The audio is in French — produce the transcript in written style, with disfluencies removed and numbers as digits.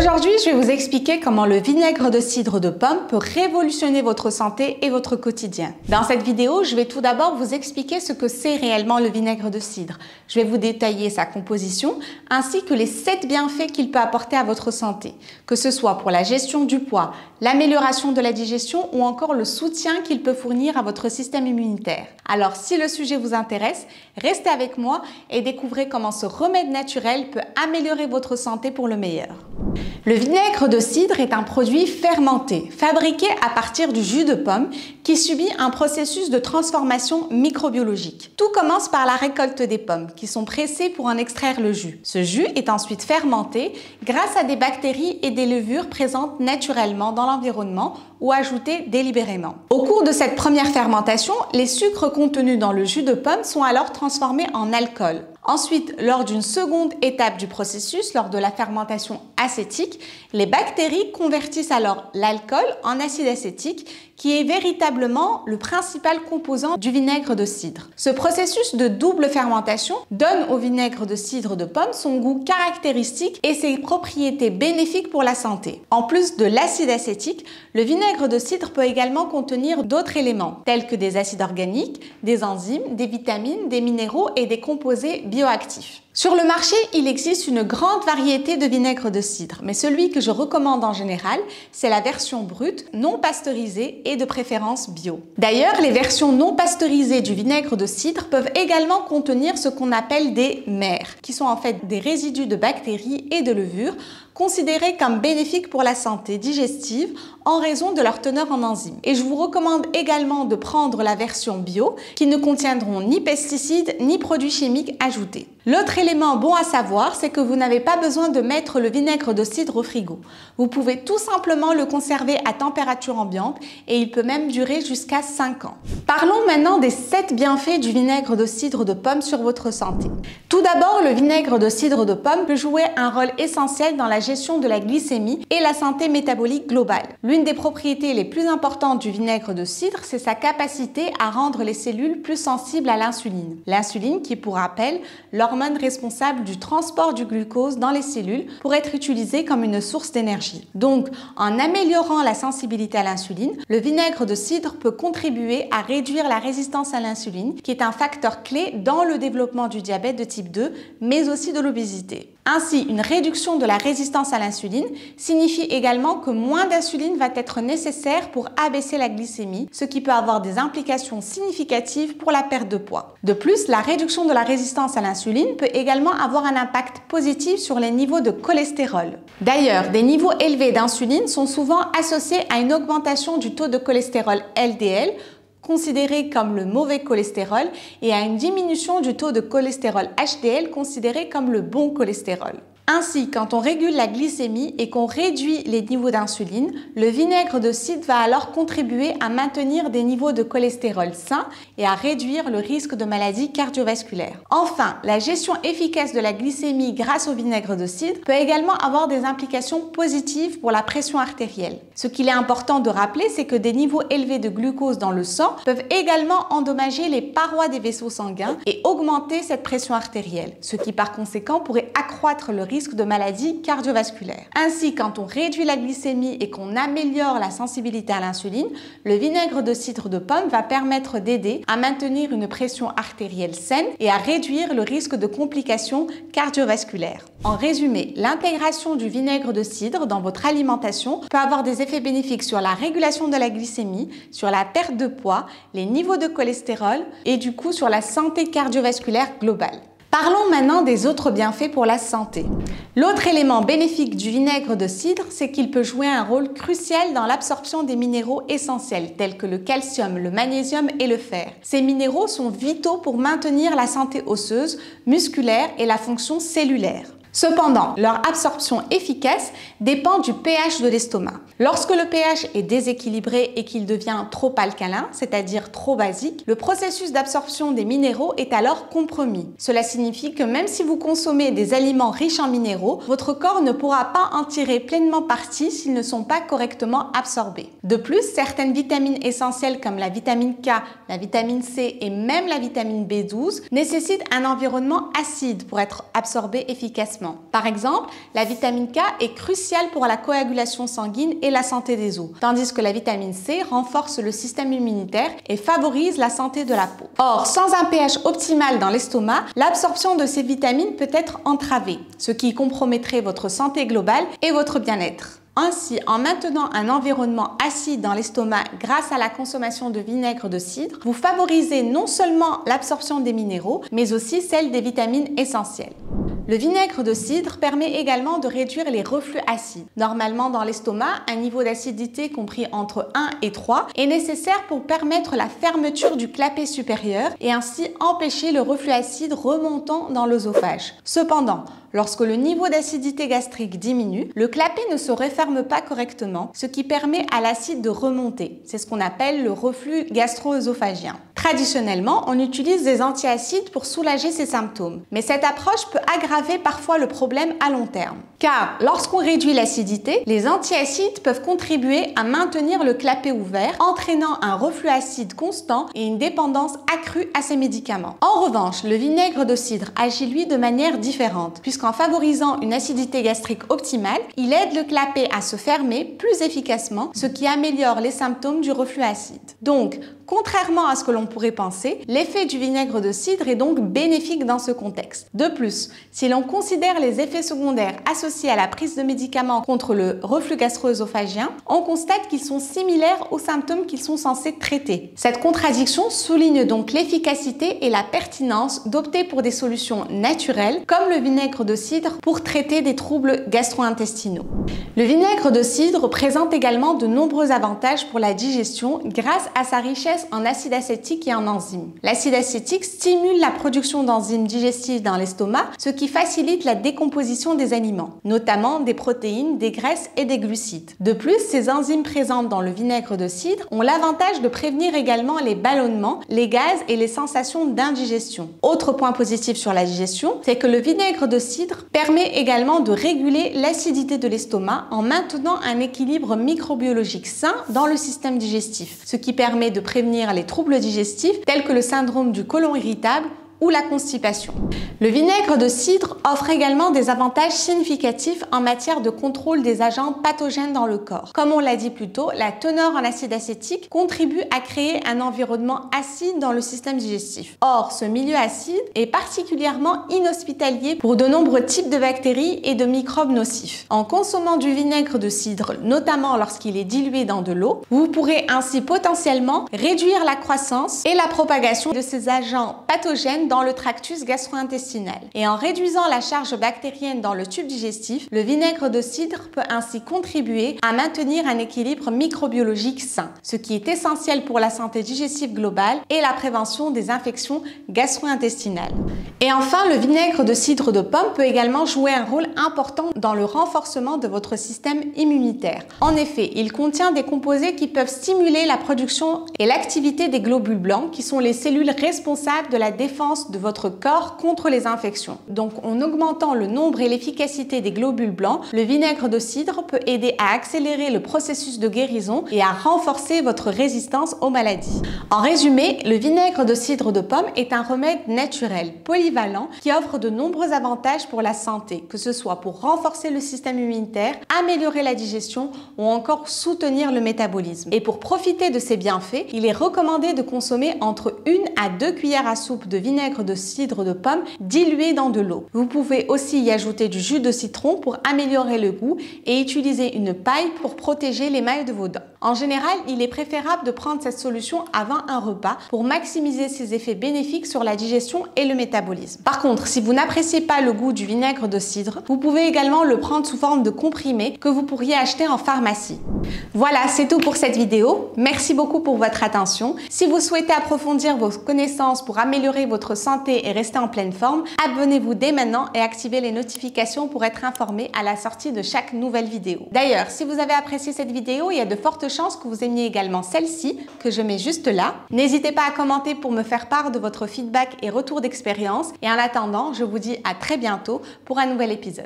Aujourd'hui, je vais vous expliquer comment le vinaigre de cidre de pomme peut révolutionner votre santé et votre quotidien. Dans cette vidéo, je vais tout d'abord vous expliquer ce que c'est réellement le vinaigre de cidre. Je vais vous détailler sa composition ainsi que les 7 bienfaits qu'il peut apporter à votre santé, que ce soit pour la gestion du poids, l'amélioration de la digestion ou encore le soutien qu'il peut fournir à votre système immunitaire. Alors, si le sujet vous intéresse, restez avec moi et découvrez comment ce remède naturel peut améliorer votre santé pour le meilleur. Le vinaigre de cidre est un produit fermenté, fabriqué à partir du jus de pomme qui subit un processus de transformation microbiologique. Tout commence par la récolte des pommes qui sont pressées pour en extraire le jus. Ce jus est ensuite fermenté grâce à des bactéries et des levures présentes naturellement dans l'environnement ou ajoutées délibérément. Au cours de cette première fermentation, les sucres contenus dans le jus de pomme sont alors transformés en alcool. Ensuite, lors d'une seconde étape du processus, lors de la fermentation acétique, les bactéries convertissent alors l'alcool en acide acétique qui est véritablement le principal composant du vinaigre de cidre. Ce processus de double fermentation donne au vinaigre de cidre de pomme son goût caractéristique et ses propriétés bénéfiques pour la santé. En plus de l'acide acétique, le vinaigre de cidre peut également contenir d'autres éléments tels que des acides organiques, des enzymes, des vitamines, des minéraux et des composés bioactifs. Sur le marché, il existe une grande variété de vinaigre de cidre, mais celui que je recommande en général, c'est la version brute, non pasteurisée et de préférence bio. D'ailleurs, les versions non pasteurisées du vinaigre de cidre peuvent également contenir ce qu'on appelle des mers, qui sont en fait des résidus de bactéries et de levures considérés comme bénéfiques pour la santé digestive en raison de leur teneur en enzymes. Et je vous recommande également de prendre la version bio qui ne contiendront ni pesticides ni produits chimiques ajoutés. L'autre élément bon à savoir, c'est que vous n'avez pas besoin de mettre le vinaigre de cidre au frigo. Vous pouvez tout simplement le conserver à température ambiante et il peut même durer jusqu'à 5 ans. Parlons maintenant des 7 bienfaits du vinaigre de cidre de pomme sur votre santé. Tout d'abord, le vinaigre de cidre de pomme peut jouer un rôle essentiel dans la gestion de la glycémie et la santé métabolique globale. L'une des propriétés les plus importantes du vinaigre de cidre, c'est sa capacité à rendre les cellules plus sensibles à l'insuline. L'insuline qui, pour rappel, l'hormone responsable du transport du glucose dans les cellules pour être utilisée comme une source d'énergie. Donc, en améliorant la sensibilité à l'insuline, le vinaigre de cidre peut contribuer à réduire la résistance à l'insuline, qui est un facteur clé dans le développement du diabète de type 2, mais aussi de l'obésité. Ainsi, une réduction de la résistance à l'insuline signifie également que moins d'insuline va être nécessaire pour abaisser la glycémie, ce qui peut avoir des implications significatives pour la perte de poids. De plus, la réduction de la résistance à l'insuline peut également avoir un impact positif sur les niveaux de cholestérol. D'ailleurs, des niveaux élevés d'insuline sont souvent associés à une augmentation du taux de cholestérol LDL, considéré comme le mauvais cholestérol, et à une diminution du taux de cholestérol HDL, considéré comme le bon cholestérol. Ainsi, quand on régule la glycémie et qu'on réduit les niveaux d'insuline, le vinaigre de cidre va alors contribuer à maintenir des niveaux de cholestérol sains et à réduire le risque de maladies cardiovasculaires. Enfin, la gestion efficace de la glycémie grâce au vinaigre de cidre peut également avoir des implications positives pour la pression artérielle. Ce qu'il est important de rappeler, c'est que des niveaux élevés de glucose dans le sang peuvent également endommager les parois des vaisseaux sanguins et augmenter cette pression artérielle, ce qui par conséquent pourrait accroître le risque de maladies cardiovasculaires. Ainsi, quand on réduit la glycémie et qu'on améliore la sensibilité à l'insuline, le vinaigre de cidre de pomme va permettre d'aider à maintenir une pression artérielle saine et à réduire le risque de complications cardiovasculaires. En résumé, l'intégration du vinaigre de cidre dans votre alimentation peut avoir des effets bénéfiques sur la régulation de la glycémie, sur la perte de poids, les niveaux de cholestérol et du coup sur la santé cardiovasculaire globale. Parlons maintenant des autres bienfaits pour la santé. L'autre élément bénéfique du vinaigre de cidre, c'est qu'il peut jouer un rôle crucial dans l'absorption des minéraux essentiels tels que le calcium, le magnésium et le fer. Ces minéraux sont vitaux pour maintenir la santé osseuse, musculaire et la fonction cellulaire. Cependant, leur absorption efficace dépend du pH de l'estomac. Lorsque le pH est déséquilibré et qu'il devient trop alcalin, c'est-à-dire trop basique, le processus d'absorption des minéraux est alors compromis. Cela signifie que même si vous consommez des aliments riches en minéraux, votre corps ne pourra pas en tirer pleinement parti s'ils ne sont pas correctement absorbés. De plus, certaines vitamines essentielles comme la vitamine K, la vitamine C et même la vitamine B12 nécessitent un environnement acide pour être absorbées efficacement. remplacement. Par exemple, la vitamine K est cruciale pour la coagulation sanguine et la santé des os, tandis que la vitamine C renforce le système immunitaire et favorise la santé de la peau. Or, sans un pH optimal dans l'estomac, l'absorption de ces vitamines peut être entravée, ce qui compromettrait votre santé globale et votre bien-être. Ainsi, en maintenant un environnement acide dans l'estomac grâce à la consommation de vinaigre de cidre, vous favorisez non seulement l'absorption des minéraux, mais aussi celle des vitamines essentielles. Le vinaigre de cidre permet également de réduire les reflux acides. Normalement, dans l'estomac, un niveau d'acidité compris entre 1 et 3 est nécessaire pour permettre la fermeture du clapet supérieur et ainsi empêcher le reflux acide remontant dans l'œsophage. Cependant, lorsque le niveau d'acidité gastrique diminue, le clapet ne se referme pas correctement, ce qui permet à l'acide de remonter. C'est ce qu'on appelle le reflux gastro-œsophagien. Traditionnellement, on utilise des antiacides pour soulager ces symptômes, mais cette approche peut aggraver parfois le problème à long terme. Car lorsqu'on réduit l'acidité, les antiacides peuvent contribuer à maintenir le clapet ouvert, entraînant un reflux acide constant et une dépendance accrue à ces médicaments. En revanche, le vinaigre de cidre agit lui de manière différente, puisqu'en favorisant une acidité gastrique optimale, il aide le clapet à se fermer plus efficacement, ce qui améliore les symptômes du reflux acide. Donc, contrairement à ce que l'on pourrait penser, l'effet du vinaigre de cidre est donc bénéfique dans ce contexte. De plus, si l'on considère les effets secondaires associés à la prise de médicaments contre le reflux gastro-œsophagien, on constate qu'ils sont similaires aux symptômes qu'ils sont censés traiter. Cette contradiction souligne donc l'efficacité et la pertinence d'opter pour des solutions naturelles, comme le vinaigre de cidre, pour traiter des troubles gastro-intestinaux. Le vinaigre de cidre présente également de nombreux avantages pour la digestion grâce à sa richesse en acide acétique et en enzymes. L'acide acétique stimule la production d'enzymes digestives dans l'estomac, ce qui facilite la décomposition des aliments, notamment des protéines, des graisses et des glucides. De plus, ces enzymes présentes dans le vinaigre de cidre ont l'avantage de prévenir également les ballonnements, les gaz et les sensations d'indigestion. Autre point positif sur la digestion, c'est que le vinaigre de cidre permet également de réguler l'acidité de l'estomac en maintenant un équilibre microbiologique sain dans le système digestif, ce qui permet de prévenir les troubles digestifs tels que le syndrome du côlon irritable ou la constipation. Le vinaigre de cidre offre également des avantages significatifs en matière de contrôle des agents pathogènes dans le corps. Comme on l'a dit plus tôt, la teneur en acide acétique contribue à créer un environnement acide dans le système digestif. Or, ce milieu acide est particulièrement inhospitalier pour de nombreux types de bactéries et de microbes nocifs. En consommant du vinaigre de cidre, notamment lorsqu'il est dilué dans de l'eau, vous pourrez ainsi potentiellement réduire la croissance et la propagation de ces agents pathogènes dans le tractus gastro-intestinal. Et en réduisant la charge bactérienne dans le tube digestif, le vinaigre de cidre peut ainsi contribuer à maintenir un équilibre microbiologique sain, ce qui est essentiel pour la santé digestive globale et la prévention des infections gastro-intestinales. Et enfin, le vinaigre de cidre de pomme peut également jouer un rôle important dans le renforcement de votre système immunitaire. En effet, il contient des composés qui peuvent stimuler la production et l'activité des globules blancs, qui sont les cellules responsables de la défense de votre corps contre les infections. Donc, en augmentant le nombre et l'efficacité des globules blancs, le vinaigre de cidre peut aider à accélérer le processus de guérison et à renforcer votre résistance aux maladies. En résumé, le vinaigre de cidre de pomme est un remède naturel, polyvalent, qui offre de nombreux avantages pour la santé, que ce soit pour renforcer le système immunitaire, améliorer la digestion ou encore soutenir le métabolisme. Et pour profiter de ces bienfaits, il est recommandé de consommer entre 1 à 2 cuillères à soupe de vinaigre de cidre de pomme dilué dans de l'eau. Vous pouvez aussi y ajouter du jus de citron pour améliorer le goût et utiliser une paille pour protéger l'émail de vos dents. En général, il est préférable de prendre cette solution avant un repas pour maximiser ses effets bénéfiques sur la digestion et le métabolisme. Par contre, si vous n'appréciez pas le goût du vinaigre de cidre, vous pouvez également le prendre sous forme de comprimé que vous pourriez acheter en pharmacie. Voilà, c'est tout pour cette vidéo. Merci beaucoup pour votre attention. Si vous souhaitez approfondir vos connaissances pour améliorer votre santé et rester en pleine forme, abonnez-vous dès maintenant et activez les notifications pour être informé à la sortie de chaque nouvelle vidéo. D'ailleurs, si vous avez apprécié cette vidéo, il y a de fortes chances que vous aimiez également celle-ci, que je mets juste là. N'hésitez pas à commenter pour me faire part de votre feedback et retour d'expérience. Et en attendant, je vous dis à très bientôt pour un nouvel épisode.